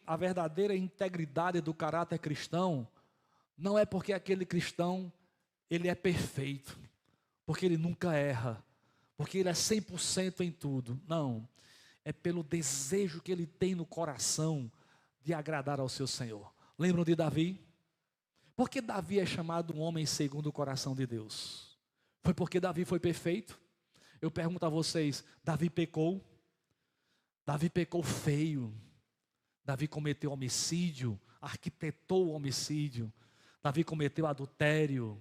a verdadeira integridade do caráter cristão não é porque aquele cristão, ele é perfeito, porque ele nunca erra, porque ele é 100% em tudo. Não, é pelo desejo que ele tem no coração de agradar ao seu Senhor. Lembram de Davi? Por que Davi é chamado um homem segundo o coração de Deus? Foi porque Davi foi perfeito? Eu pergunto a vocês, Davi pecou? Davi pecou feio. Davi cometeu homicídio, arquitetou o homicídio. Davi cometeu adultério.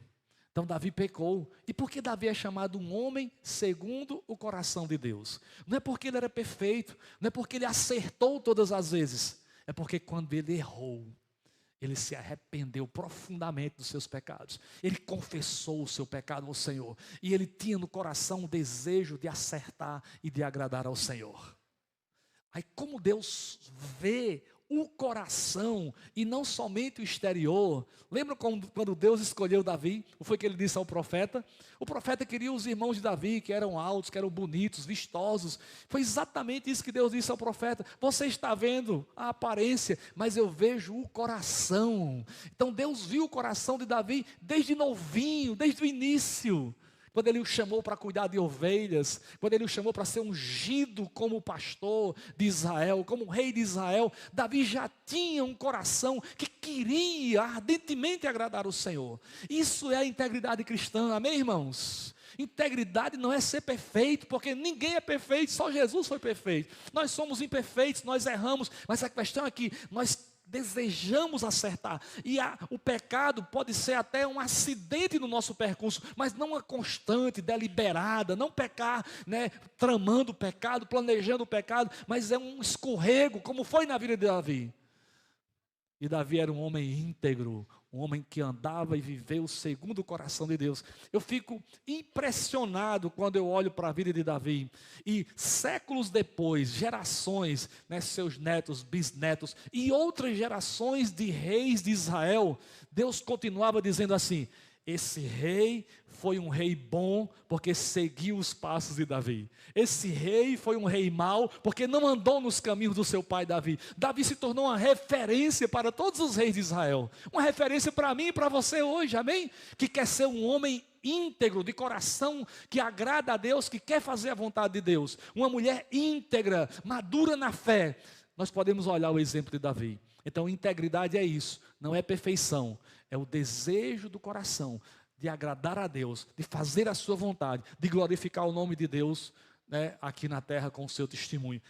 Então Davi pecou. E por que Davi é chamado um homem segundo o coração de Deus? Não é porque ele era perfeito, não é porque ele acertou todas as vezes. É porque quando ele errou, ele se arrependeu profundamente dos seus pecados. Ele confessou o seu pecado ao Senhor. E ele tinha no coração o desejo de acertar e de agradar ao Senhor. Aí como Deus vê o coração e não somente o exterior. Lembra quando Deus escolheu Davi? O que foi que ele disse ao profeta? O profeta queria os irmãos de Davi, que eram altos, que eram bonitos, vistosos. Foi exatamente isso que Deus disse ao profeta. Você está vendo a aparência, mas eu vejo o coração. Então Deus viu o coração de Davi desde novinho, desde o início. Quando ele o chamou para cuidar de ovelhas, quando ele o chamou para ser ungido como pastor de Israel, como rei de Israel, Davi já tinha um coração que queria ardentemente agradar o Senhor. Isso é a integridade cristã, amém, irmãos? Integridade não é ser perfeito, porque ninguém é perfeito, só Jesus foi perfeito. Nós somos imperfeitos, nós erramos, mas a questão é que nós desejamos acertar, e o pecado pode ser até um acidente no nosso percurso, mas não uma constante, deliberada, não pecar, tramando o pecado, planejando o pecado, mas é um escorrego, como foi na vida de Davi. E Davi era um homem íntegro, um homem que andava e viveu segundo o coração de Deus. Eu fico impressionado quando eu olho para a vida de Davi. E séculos depois, gerações, seus netos, bisnetos e outras gerações de reis de Israel, Deus continuava dizendo assim: esse rei foi um rei bom porque seguiu os passos de Davi. Esse rei foi um rei mau porque não andou nos caminhos do seu pai Davi. Davi se tornou uma referência para todos os reis de Israel. Uma referência para mim e para você hoje, amém? Que quer ser um homem íntegro, de coração, que agrada a Deus, que quer fazer a vontade de Deus. Uma mulher íntegra, madura na fé. Nós podemos olhar o exemplo de Davi. Então integridade é isso, não é perfeição, é o desejo do coração de agradar a Deus, de fazer a sua vontade, de glorificar o nome de Deus, aqui na terra com o seu testemunho.